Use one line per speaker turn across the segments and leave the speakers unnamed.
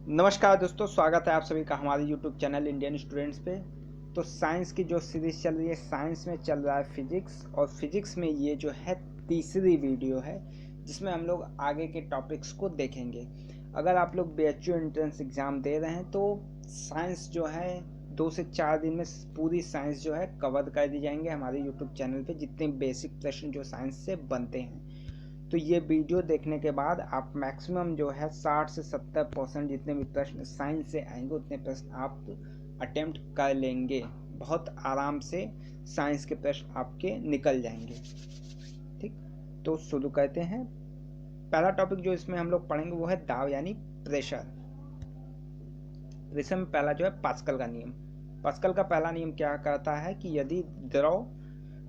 नमस्कार दोस्तों, स्वागत है आप सभी का हमारे YouTube चैनल इंडियन स्टूडेंट्स पे। तो साइंस की जो सीरीज़ चल रही है, साइंस में चल रहा है फिजिक्स, और फिजिक्स में ये जो है तीसरी वीडियो है जिसमें हम लोग आगे के टॉपिक्स को देखेंगे। अगर आप लोग BHU एंट्रेंस एग्ज़ाम दे रहे हैं तो साइंस जो है 2 से 4 दिन में पूरी साइंस जो है कवर कर दी जाएंगे हमारे YouTube चैनल पे, जितने बेसिक प्रश्न जो साइंस से बनते हैं। तो ये वीडियो देखने के बाद आप मैक्सिमम जो है 60 से 70% जितने भी प्रश्न साइंस से आएंगे उतने प्रश्न आप अटेम्प्ट कर लेंगे। बहुत आराम से साइंस के प्रश्न आपके निकल जाएंगे। ठीक, तो शुरू करते हैं। पहला टॉपिक जो इसमें हम लोग पढ़ेंगे वो है दाब यानी प्रेशर। प्रेशर में पहला जो है पास्कल का नियम। पास्कल का पहला नियम क्या कहता है कि यदि द्रव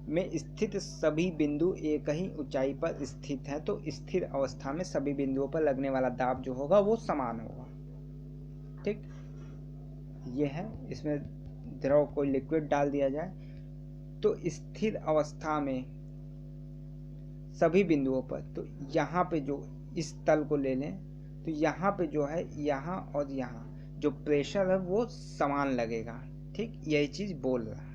में स्थित सभी बिंदु एक ही ऊंचाई पर स्थित है तो स्थिर अवस्था में सभी बिंदुओं पर लगने वाला दाब जो होगा वो समान होगा। ठीक, ये है। इसमें द्रव को लिक्विड डाल दिया जाए तो स्थिर अवस्था में सभी बिंदुओं पर, तो यहाँ पे जो इस तल को ले लें तो यहाँ पे जो है यहाँ और यहाँ जो प्रेशर है वो समान लगेगा। ठीक, यही चीज बोल रहा है।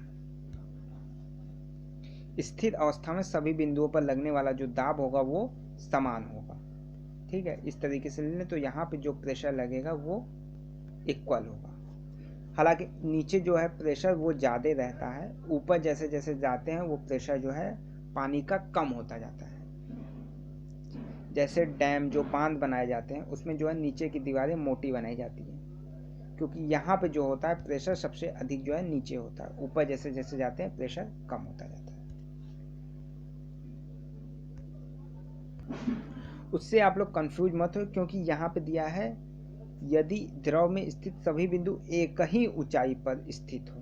स्थिर अवस्था में सभी बिंदुओं पर लगने वाला जो दाब होगा वो समान होगा। ठीक है, इस तरीके से लेने तो यहाँ पे जो प्रेशर लगेगा वो इक्वल होगा। हालांकि नीचे जो है प्रेशर वो ज़्यादा रहता है, ऊपर जैसे जैसे जाते हैं वो प्रेशर जो है पानी का कम होता जाता है। जैसे डैम जो बांध बनाए जाते हैं उसमें जो है नीचे की दीवारें मोटी बनाई जाती हैं, क्योंकि यहाँ पे जो होता है प्रेशर सबसे अधिक जो है नीचे होता है, ऊपर जैसे जैसे जाते हैं प्रेशर कम होता जाता है। उससे आप लोग कंफ्यूज मत हो, क्योंकि यहाँ पे दिया है यदि द्रव में स्थित सभी बिंदु एक ही ऊंचाई पर स्थित हो।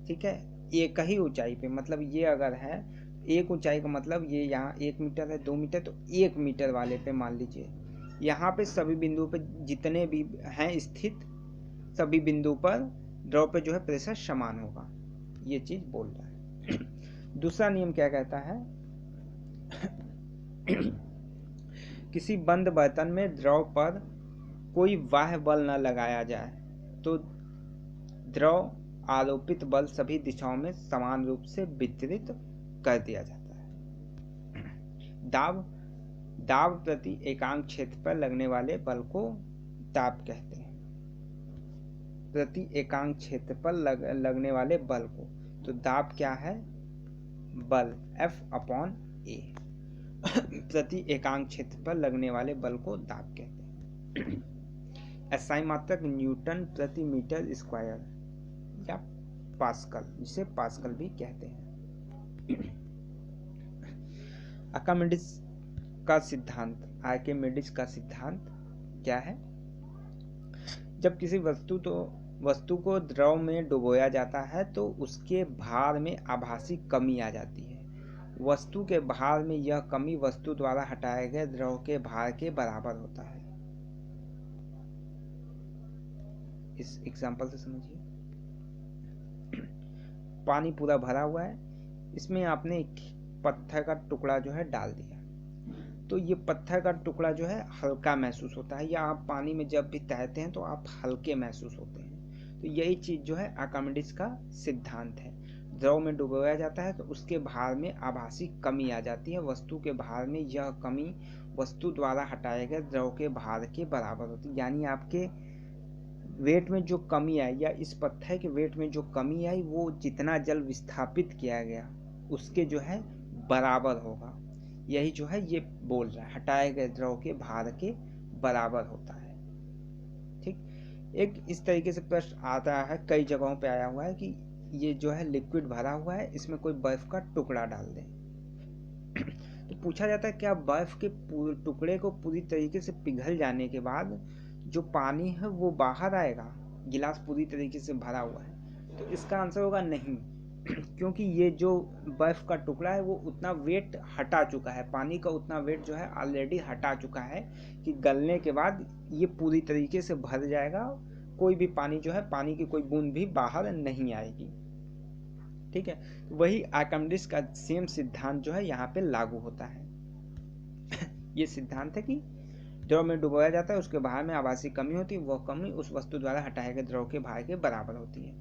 ठीक है, एक ही ऊंचाई पे, मतलब ये अगर है एक ऊंचाई का मतलब ये यहाँ 1 मीटर है, 2 मीटर, तो 1 मीटर वाले पे मान लीजिए यहाँ पे सभी बिंदुओं पे जितने भी हैं स्थित सभी बिंदु पर द्रव पे जो है प्रेशर समान होगा, ये चीज बोल रहा है। दूसरा नियम क्या कहता है? किसी बंद बर्तन में द्रव पर कोई बाह्य बल न लगाया जाए तो द्रव आरोपित बल सभी दिशाओं में समान रूप से वितरित कर दिया जाता है। दाब प्रति एकांक क्षेत्र पर लगने वाले बल को दाब कहते हैं। प्रति एकांक क्षेत्र पर लगने वाले बल को, तो दाब क्या है? बल F/A। प्रति एकांक क्षेत्र पर लगने वाले बल को दाब कहते हैं। SI मात्रक न्यूटन प्रति मीटर स्क्वायर या पास्कल, जिसे पास्कल भी कहते हैं। आर्किमिडीज का सिद्धांत। आर्किमिडीज का सिद्धांत क्या है? जब किसी वस्तु को द्रव में डुबोया जाता है तो उसके भार में आभासी कमी आ जाती है। वस्तु के भार में यह कमी वस्तु द्वारा हटाए गए द्रव के भार के बराबर होता है। इस एग्जांपल से समझिए। पानी पूरा भरा हुआ है, इसमें आपने एक पत्थर का टुकड़ा जो है डाल दिया, तो ये पत्थर का टुकड़ा जो है हल्का महसूस होता है, या आप पानी में जब भी तैरते हैं तो आप हल्के महसूस होते हैं। तो यही चीज जो है आर्किमिडीज का सिद्धांत है। द्रव में डुबोया जाता है तो उसके भार में आभासी कमी आ जाती है, वस्तु के भार में यह कमी वस्तु द्वारा हटाए गए द्रव के भार के बराबर होती है। यानी आपके वेट में जो कमी आई, या इस पत्थर के वेट में जो कमी आई, वो जितना जल विस्थापित किया गया उसके जो है बराबर होगा। यही जो है ये बोल रहा है, हटाए गए द्रव के भार के बराबर होता है। ठीक, एक इस तरीके से प्रश्न आता है, कई जगहों पे आया हुआ है कि ये जो है लिक्विड भरा हुआ है, इसमें कोई बर्फ का टुकड़ा डाल दें। तो पूछा जाता है क्या बर्फ के टुकड़े को पूरी तरीके से पिघल जाने के बाद जो पानी है वो बाहर आएगा? गिलास पूरी तरीके से भरा हुआ है, तो इसका आंसर होगा नहीं। क्योंकि ये जो बर्फ का टुकड़ा है वो उतना वेट हटा चुका है, पानी का उतना वेट जो है ऑलरेडी हटा चुका है कि गलने के बाद ये पूरी तरीके से भर जाएगा, कोई भी पानी जो है, पानी की कोई बूंद भी बाहर नहीं आएगी। ठीक है, वही आर्किमिडीज का सेम सिद्धांत जो है यहाँ पे लागू होता है। ये सिद्धांत है कि द्रव में डुबोया जाता है, उसके भार में आभासी कमी होती है, वह कमी उस वस्तु द्वारा हटाए गए द्रव के भार के बराबर होती है।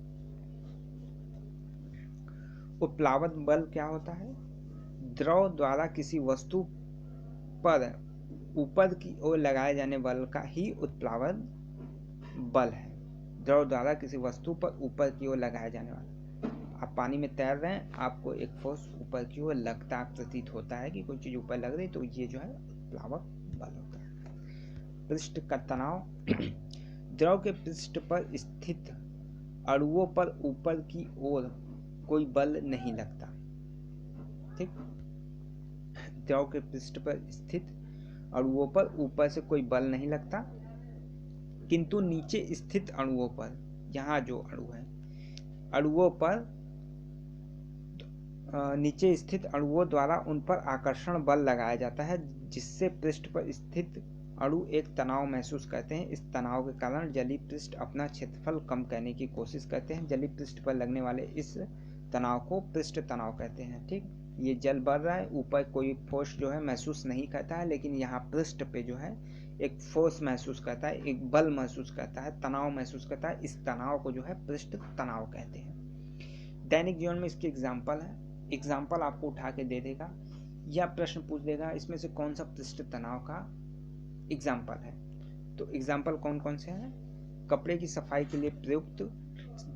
उत्प्लावक बल क्या होता है? द्रव द्वारा किसी वस्तु पर ऊपर की ओर लगाए जाने बल का ही उत्प्लावक बल है। द्रव द्वारा किसी वस्तु पर ऊपर की ओर लगाया जाने वाला, आप पानी में तैर रहे हैं, आपको एक फोर्स ऊपर की ओर लगता प्रतीत होता है कि कोई चीज ऊपर लग रही, तो ये जो है उत्प्लावक बल होता है। पृष्ठ का तनाव द्रव के पृष्ठ पर स्थित अणुओं पर ऊपर की ओर कोई बल नहीं लगता। ठीक, द्रव के पृष्ठ पर स्थित अणुओं पर ऊपर से कोई बल नहीं लगता, किंतु नीचे स्थित अणुओं पर, यहाँ जो अणु है, अणुओं पर नीचे स्थित अणुओं द्वारा उन पर आकर्षण बल लगाया जाता है, जिससे पृष्ठ पर स्थित अणु एक तनाव महसूस करते हैं। इस तनाव के कारण जलीय पृष्ठ अपना क्षेत्रफल कम करने की कोशिश करते हैं। जलीय पृष्ठ पर लगने वाले इस तनाव को पृष्ठ तनाव कहते हैं। ठीक, ये जल बढ़ रहा है, ऊपर कोई फोर्स जो है महसूस नहीं करता है, लेकिन यहाँ पृष्ठ पे जो है एक फोर्स महसूस करता है, एक बल महसूस करता है, तनाव महसूस करता है। इस तनाव को जो है पृष्ठ तनाव कहते हैं। दैनिक जीवन में इसके एग्जाम्पल है, एग्जाम्पल आपको उठा के दे देगा या प्रश्न पूछ देगा इसमें से कौन सा पृष्ठ तनाव का एग्जाम्पल है। तो एग्जाम्पल कौन कौन से हैं? कपड़े की सफाई के लिए प्रयुक्त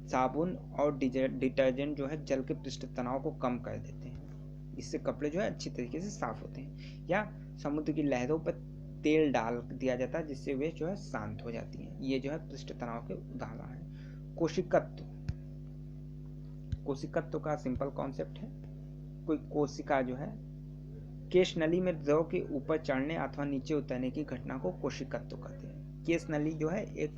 साबुन और डिटर्जेंट जो है जल के पृष्ठ तनाव को कम कर देते हैं, इससे कपड़े जो है अच्छी तरीके से साफ होते हैं। या समुद्र की लहरों पर तेल डाल दिया जाता है, जिससे वे जो है शांत हो जाती हैं। ये जो है पृष्ठ तनाव के उदाहरण है। कोशिकत्व, कोशिकत्व का सिंपल कॉन्सेप्ट है, कोई कोशिका जो है केश नली में द्रव के ऊपर चढ़ने अथवा नीचे उतरने की घटना को कोशिकत्व कहते हैं। केश नली जो है एक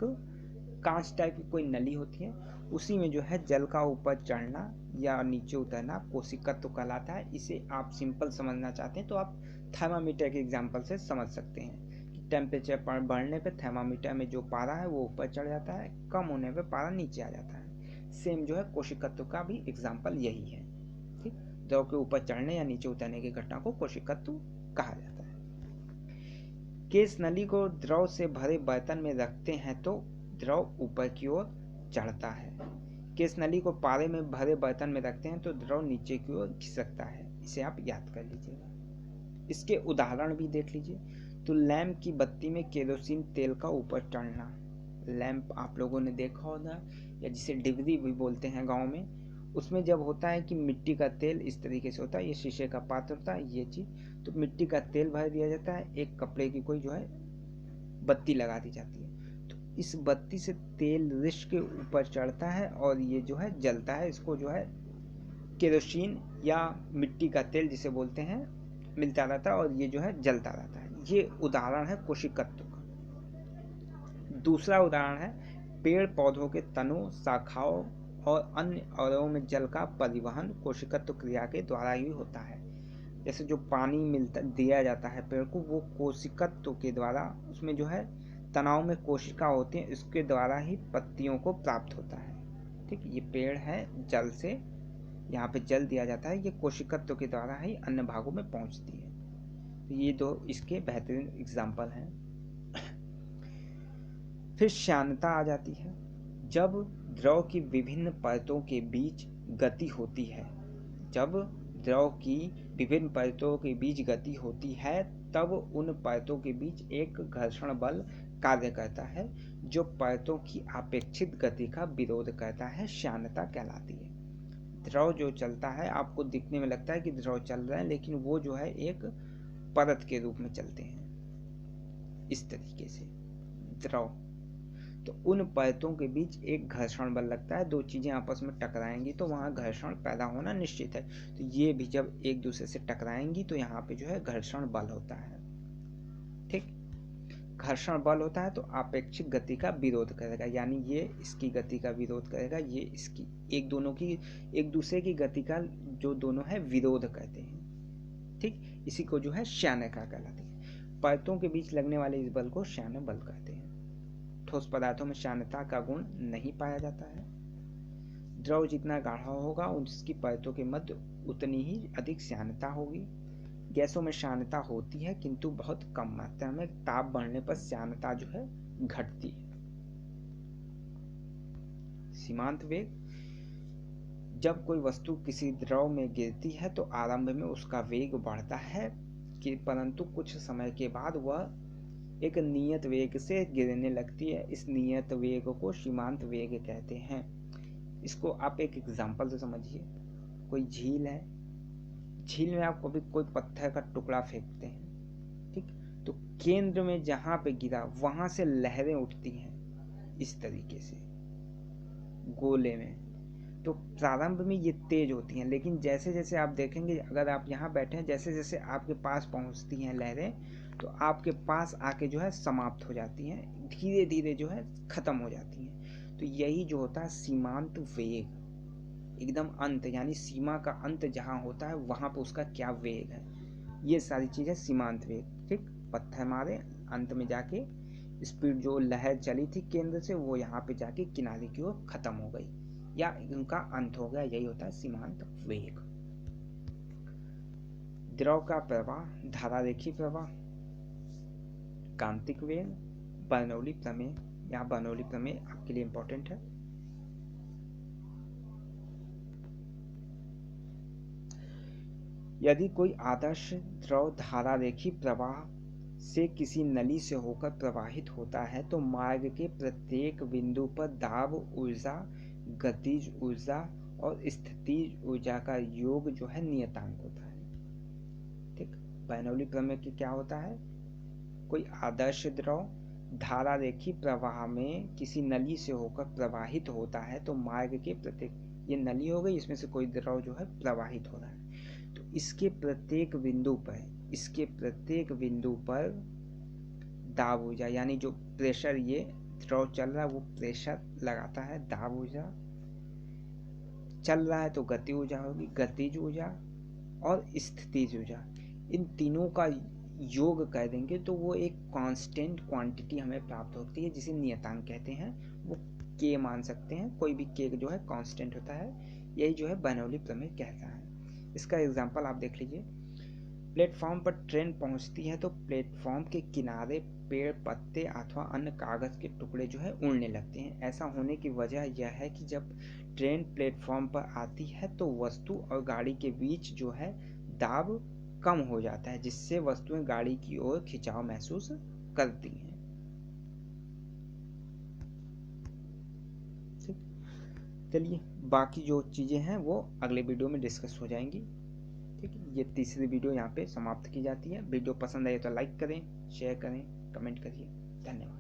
कांच टाइप की कोई नली होती है, उसी में जो है जल का ऊपर चढ़ना या नीचे उतरना कोशिकत्व कहलाता है। इसे आप सिंपल समझना चाहते हैं तो आप थर्मामीटर के एग्जाम्पल से समझ सकते हैं कि टेम्परेचर बढ़ने पे थर्मामीटर में जो पारा है वो ऊपर चढ़ जाता है, कम होने पे पारा नीचे आ जाता है। सेम जो है कोशिकत्व का भी एग्जाम्पल यही है। ठीक, द्रव के ऊपर चढ़ने या नीचे उतरने की घटना को कोशिकत्व कहा जाता है। केश नली को द्रव से भरे बर्तन में रखते हैं तो द्रव ऊपर की ओर चढ़ता है। केश नली को पारे में भरे बर्तन में रखते हैं तो द्रव नीचे की ओर खिसकता है। इसे आप याद कर लीजिएगा। इसके उदाहरण भी देख लीजिए। तो लैंप की बत्ती में केरोसिन तेल का ऊपर चढ़ना, लैंप आप लोगों ने देखा होगा या जिसे डिबरी भी बोलते हैं गांव में, उसमें जब होता है कि मिट्टी का तेल इस तरीके से होता है, ये शीशे का पात्र होता है, ये चीज, तो मिट्टी का तेल भर दिया जाता है, एक कपड़े की कोई जो है बत्ती लगा दी जाती है, तो इस बत्ती से तेल रिश के ऊपर चढ़ता है और ये जो है जलता है। इसको जो है केरोसिन या मिट्टी का तेल जिसे बोलते हैं मिलता रहता है और ये जो है जलता रहता है। ये उदाहरण है कोशिकत्व का। दूसरा उदाहरण है पेड़ पौधों के तनों, शाखाओं और अन्य अवयवों में जल का परिवहन कोशिकत्व क्रिया के द्वारा ही होता है। जैसे जो पानी मिलता दिया जाता है पेड़ को, वो कोशिकत्व के द्वारा, उसमें जो है तनाव में कोशिका होती है, इसके द्वारा ही पत्तियों को प्राप्त होता है। ठीक, ये पेड़ है, जल से यहाँ पे जल दिया जाता है, ये कोशिकत्व के द्वारा ही अन्य भागों में पहुंचती है। तो ये दो इसके बेहतरीन एग्जाम्पल हैं। फिर श्यानता आ जाती है। जब द्रव की विभिन्न परतों के बीच गति होती है, जब द्रव की विभिन्न परतों के बीच गति होती है, तब उन परतों के बीच एक घर्षण बल कार्य करता है जो परतों की अपेक्षित गति का विरोध करता है, श्यानता कहलाती है। द्रव जो चलता है, आपको दिखने में लगता है कि द्रव चल रहा है, लेकिन वो जो है एक परत के रूप में चलते हैं इस तरीके से द्रव। तो उन परतों के बीच एक घर्षण बल लगता है, दो चीजें आपस में टकराएंगी तो वहां घर्षण पैदा होना निश्चित है। तो ये भी जब एक दूसरे से टकराएंगी तो यहाँ पे जो है घर्षण बल होता है। ठीक, घर्षण बल होता है तो अपेक्षित गति का विरोध करेगा, यानी ये इसकी गति का विरोध करेगा, ये इसकी, एक दूसरे की गति का जो दोनों है विरोध करते हैं। ठीक, इसी को जो है श्यानता कहलाती है। परतों के बीच लगने वाले इस बल को श्यान बल कहते हैं। ठोस पदार्थों में श्यानता का गुण नहीं पाया जाता है। द्रव जितना गाढ़ा होगा उसकी परतों के मध्य उतनी ही अधिक श्यानता होगी। गैसों में श्यानता होती है किंतु बहुत कम मात्रा में, ताप बढ़ने पर श्यानता जो है घटती है। सीमांत वेग, जब कोई वस्तु किसी द्रव में गिरती है तो आरंभ में उसका वेग बढ़ता है कि परंतु कुछ समय के बाद वह एक नियत वेग से गिरने लगती है। इस नियत वेग को सीमांत वेग कहते हैं। इसको आप एक एग्जांपल से समझिए। कोई झील है, झील में आप कभी कोई पत्थर का टुकड़ा फेंकते हैं, ठीक, तो केंद्र में जहां पे गिरा वहां से लहरें उठती हैं इस तरीके से गोले में। तो प्रारंभ में ये तेज होती हैं, लेकिन जैसे जैसे आप देखेंगे, अगर आप यहाँ बैठे हैं, जैसे जैसे आपके पास पहुँचती हैं लहरें तो आपके पास आके जो है समाप्त हो जाती हैं, धीरे धीरे जो है खत्म हो जाती हैं। तो यही जो होता है सीमांत वेग, एकदम अंत, यानी सीमा का अंत जहाँ होता है वहाँ पे उसका क्या वेग है, ये सारी चीज़ें सीमांत वेग। ठीक, पत्थर मारे, अंत में जाके स्पीड जो लहर चली थी केंद्र से वो यहाँ पे जाके किनारे की ओर खत्म हो गई या उनका अंत हो गया, यही होता है सीमांत वेग। द्रव का प्रवाह, धारारेखी प्रवाह, कांतिक वेग, बर्नौली प्रमेय। यहाँ बर्नौली प्रमेय आपके लिए इंपॉर्टेंट है। यदि कोई आदर्श द्रव धारारेखी प्रवाह से किसी नली से होकर प्रवाहित होता है तो मार्ग के प्रत्येक बिंदु पर दाब ऊर्जा, गतिज ऊर्जा और स्थितिज ऊर्जा का योग जो है नियतांक होता है। ठीक, बर्नौली प्रमेय की क्या होता है, कोई आदर्श द्रव धारारेखी प्रवाह में किसी नली से होकर प्रवाहित होता है तो मार्ग के प्रत्येक, ये नली हो गई, इसमें से कोई द्रव जो है प्रवाहित हो रहा है, तो इसके प्रत्येक बिंदु पर दाब ऊर्जा, यानी जो प्रेशर ये द्रव चल रहा है वो प्रेशर लगाता है, दाब ऊर्जा चल रहा है तो गति ऊर्जा होगी, गतिज ऊर्जा और स्थितिज ऊर्जा, इन तीनों का योग कर देंगे तो वो एक कांस्टेंट क्वांटिटी हमें प्राप्त होती है जिसे नियतांक कहते हैं। वो के मान सकते हैं, कोई भी के जो है कांस्टेंट होता है, यही जो है बर्नौली प्रमेय कहता है। इसका एग्जांपल आप देख लीजिए। प्लेटफॉर्म पर ट्रेन पहुंचती है तो प्लेटफॉर्म के किनारे पेड़, पत्ते अथवा अन्य कागज के टुकड़े जो है उड़ने लगते हैं। ऐसा होने की वजह यह है कि जब ट्रेन प्लेटफॉर्म पर आती है तो वस्तु और गाड़ी के बीच जो है दाब कम हो जाता है, जिससे वस्तुएं गाड़ी की ओर खिंचाव महसूस करती हैं। ठीक, चलिए बाकी जो चीजें हैं वो अगले वीडियो में डिस्कस हो जाएंगी। ठीक है, ये तीसरी वीडियो यहाँ पे समाप्त की जाती है। वीडियो पसंद आए तो लाइक करें, शेयर करें, कमेंट करिए। धन्यवाद।